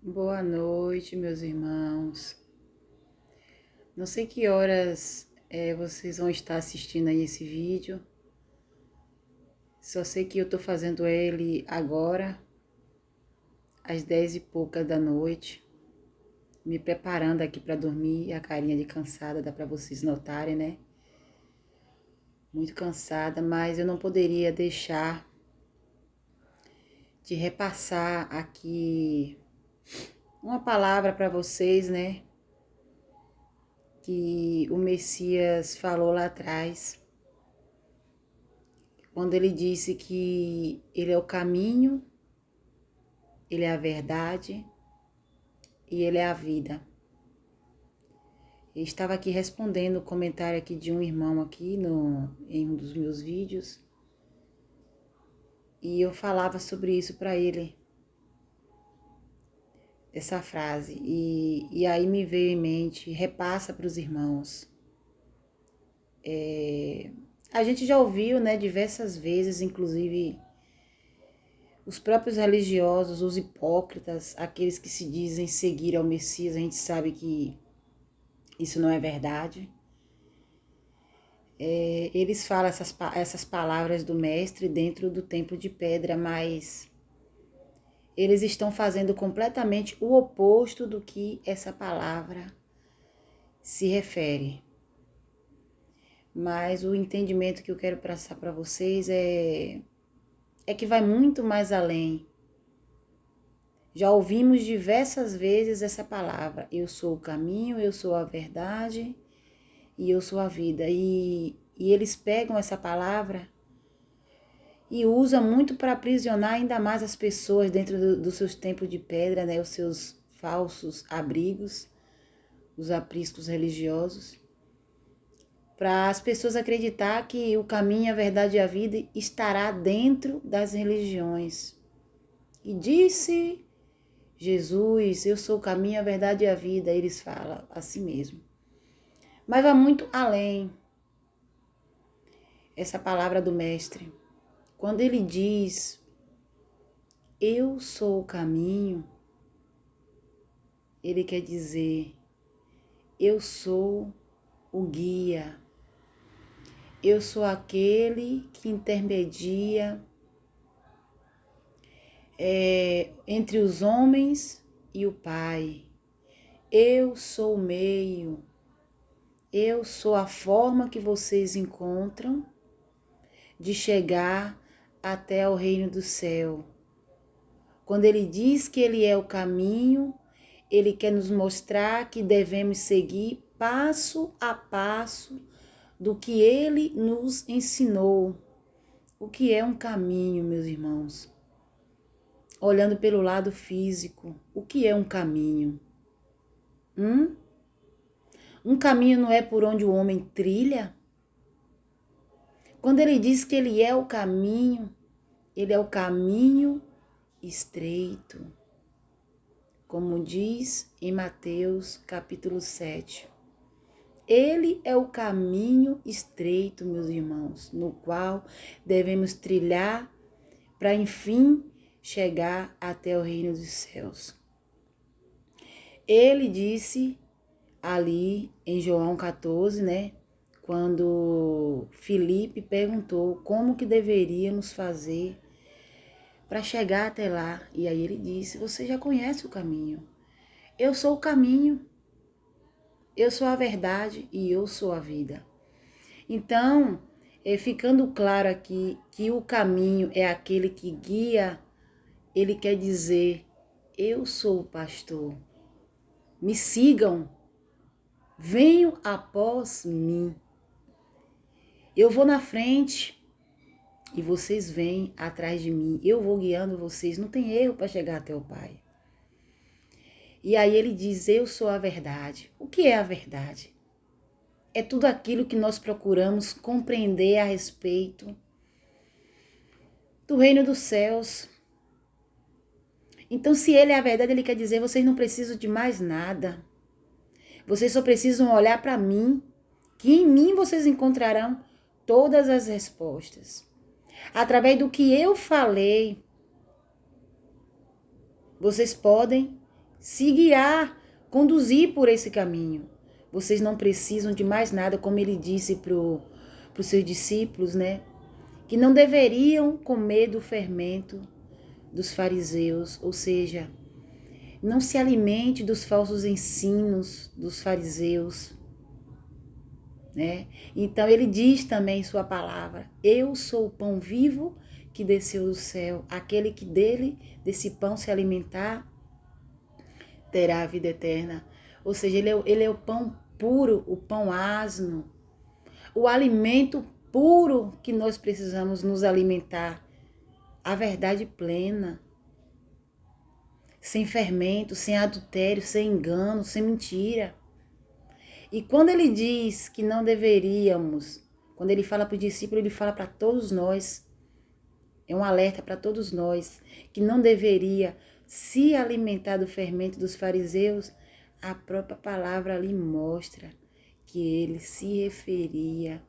Boa noite, meus irmãos. Não sei que horas vocês vão estar assistindo aí esse vídeo. Só sei que eu tô fazendo ele agora, às 10 e poucas da noite, me preparando aqui para dormir. A carinha de cansada dá para vocês notarem, né? Muito cansada, mas eu não poderia deixar de repassar aqui uma palavra para vocês, né? Que o Messias falou lá atrás, quando ele disse que ele é o caminho, ele é a verdade e ele é a vida. Eu estava aqui respondendo o comentário aqui de um irmão aqui em um dos meus vídeos, e eu falava sobre isso para ele, essa frase, e aí me veio em mente, repassa para os irmãos. A gente já ouviu, né, diversas vezes, inclusive os próprios religiosos, os hipócritas, aqueles que se dizem seguir ao Messias, a gente sabe que isso não é verdade. Eles falam essas palavras do Mestre dentro do templo de pedra, mas eles estão fazendo completamente o oposto do que essa palavra se refere. Mas o entendimento que eu quero passar para vocês é que vai muito mais além. Já ouvimos diversas vezes essa palavra: eu sou o caminho, eu sou a verdade e eu sou a vida. E eles pegam essa palavra e usam muito para aprisionar ainda mais as pessoas dentro dos seus templos de pedra, né? Os seus falsos abrigos, os apriscos religiosos, para as pessoas acreditar que o caminho, a verdade e a vida estará dentro das religiões. E disse Jesus: eu sou o caminho, a verdade e a vida. Eles falam assim mesmo. Mas vai muito além essa palavra do Mestre. Quando ele diz, eu sou o caminho, ele quer dizer, eu sou o guia. Eu sou aquele que intermedia entre os homens e o Pai. Eu sou o meio. Eu sou a forma que vocês encontram de chegar até o reino do céu. Quando ele diz que ele é o caminho, ele quer nos mostrar que devemos seguir passo a passo do que ele nos ensinou. O que é um caminho, meus irmãos? Olhando pelo lado físico, o que é um caminho? Um caminho não é por onde o homem trilha? Quando ele diz que ele é o caminho, ele é o caminho estreito. Como diz em Mateus capítulo 7. Ele é o caminho estreito, meus irmãos, no qual devemos trilhar para, enfim, chegar até o reino dos céus. Ele disse ali em João 14, né, quando Filipe perguntou como que deveríamos fazer para chegar até lá. E aí ele disse, você já conhece o caminho. Eu sou o caminho, eu sou a verdade e eu sou a vida. Então, ficando claro aqui que o caminho é aquele que guia, ele quer dizer, eu sou o pastor, me sigam, venham após mim. Eu vou na frente e vocês vêm atrás de mim, eu vou guiando vocês, não tem erro para chegar até o Pai. E aí ele diz, eu sou a verdade. O que é a verdade? É tudo aquilo que nós procuramos compreender a respeito do reino dos céus. Então, se ele é a verdade, ele quer dizer, vocês não precisam de mais nada. Vocês só precisam olhar para mim, que em mim vocês encontrarão todas as respostas. Através do que eu falei, vocês podem se guiar, conduzir por esse caminho. Vocês não precisam de mais nada, como ele disse para os seus discípulos, né? Que não deveriam comer do fermento dos fariseus, ou seja, não se alimente dos falsos ensinos dos fariseus, né? Então ele diz também em sua palavra: eu sou o pão vivo que desceu do céu, aquele que desse pão se alimentar, terá a vida eterna. Ou seja, ele é o pão puro, o pão asno, o alimento puro que nós precisamos nos alimentar, a verdade plena, sem fermento, sem adultério, sem engano, sem mentira. E quando ele diz que não deveríamos, quando ele fala para o discípulo, ele fala para todos nós, é um alerta para todos nós, que não deveria se alimentar do fermento dos fariseus. A própria palavra ali mostra que ele se referia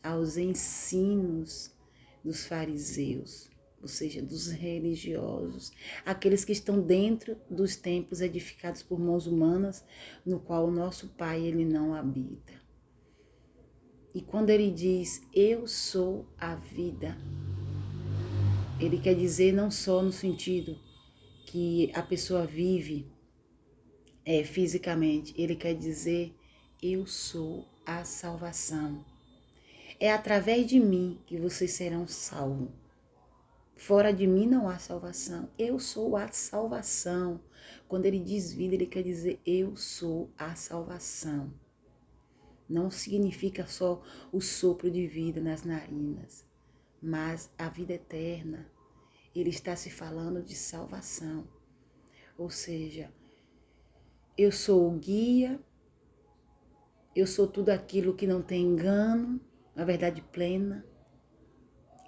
aos ensinos dos fariseus, ou seja, dos religiosos, aqueles que estão dentro dos templos edificados por mãos humanas, no qual o nosso Pai ele não habita. E quando ele diz, eu sou a vida, ele quer dizer não só no sentido que a pessoa vive fisicamente, ele quer dizer, eu sou a salvação. É através de mim que vocês serão salvos. Fora de mim não há salvação. Eu sou a salvação. Quando ele diz vida, ele quer dizer eu sou a salvação. Não significa só o sopro de vida nas narinas, mas a vida eterna. Ele está se falando de salvação. Ou seja, eu sou o guia, eu sou tudo aquilo que não tem engano, a verdade plena.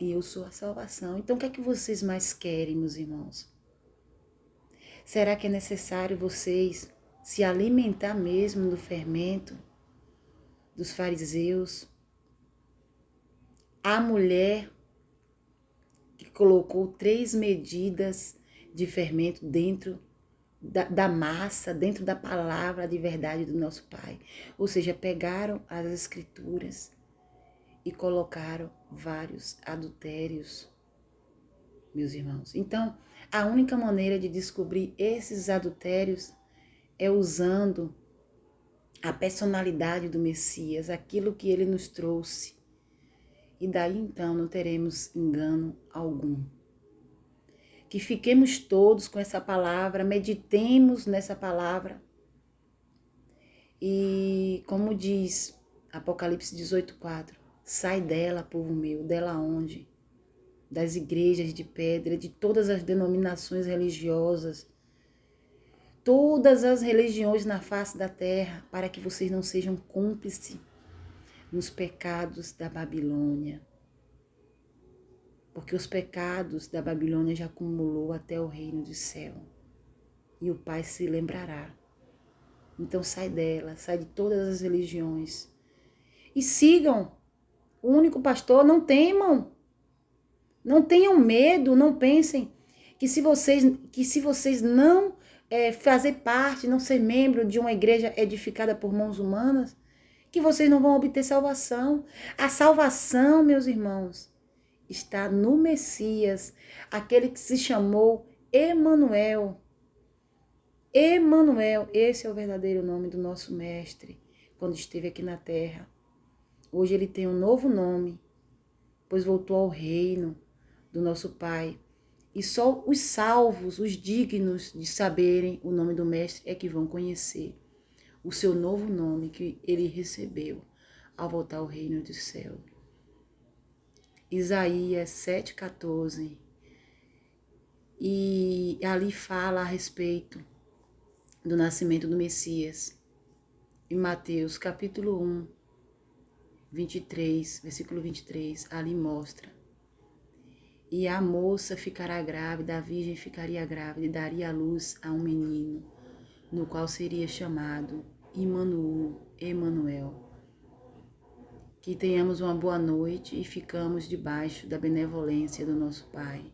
E eu sou a salvação. Então, o que é que vocês mais querem, meus irmãos? Será que é necessário vocês se alimentar mesmo do fermento dos fariseus? A mulher que colocou 3 medidas de fermento dentro da massa, dentro da palavra de verdade do nosso Pai. Ou seja, pegaram as escrituras e colocaram vários adultérios, meus irmãos. Então, a única maneira de descobrir esses adultérios é usando a personalidade do Messias, aquilo que ele nos trouxe. E daí então não teremos engano algum. Que fiquemos todos com essa palavra, meditemos nessa palavra. E como diz Apocalipse 18:4, sai dela, povo meu, dela onde? Das igrejas de pedra, de todas as denominações religiosas, todas as religiões na face da terra, para que vocês não sejam cúmplices nos pecados da Babilônia. Porque os pecados da Babilônia já acumulou até o reino do céu. E o Pai se lembrará. Então sai dela, sai de todas as religiões. E sigam o único pastor, não temam. Não tenham medo, não pensem que se vocês não fazer parte, não ser membro de uma igreja edificada por mãos humanas, que vocês não vão obter salvação. A salvação, meus irmãos, está no Messias, aquele que se chamou Emanuel. Emanuel, esse é o verdadeiro nome do nosso mestre, quando esteve aqui na terra. Hoje ele tem um novo nome, pois voltou ao reino do nosso Pai. E só os salvos, os dignos de saberem o nome do mestre é que vão conhecer o seu novo nome que ele recebeu ao voltar ao reino do céu. Isaías 7,14. E ali fala a respeito do nascimento do Messias. Em Mateus capítulo 1, 23, versículo 23, ali mostra. E a moça ficará grávida, a virgem ficaria grávida e daria à luz a um menino, no qual seria chamado Emanuel. Que tenhamos uma boa noite e ficamos debaixo da benevolência do nosso Pai.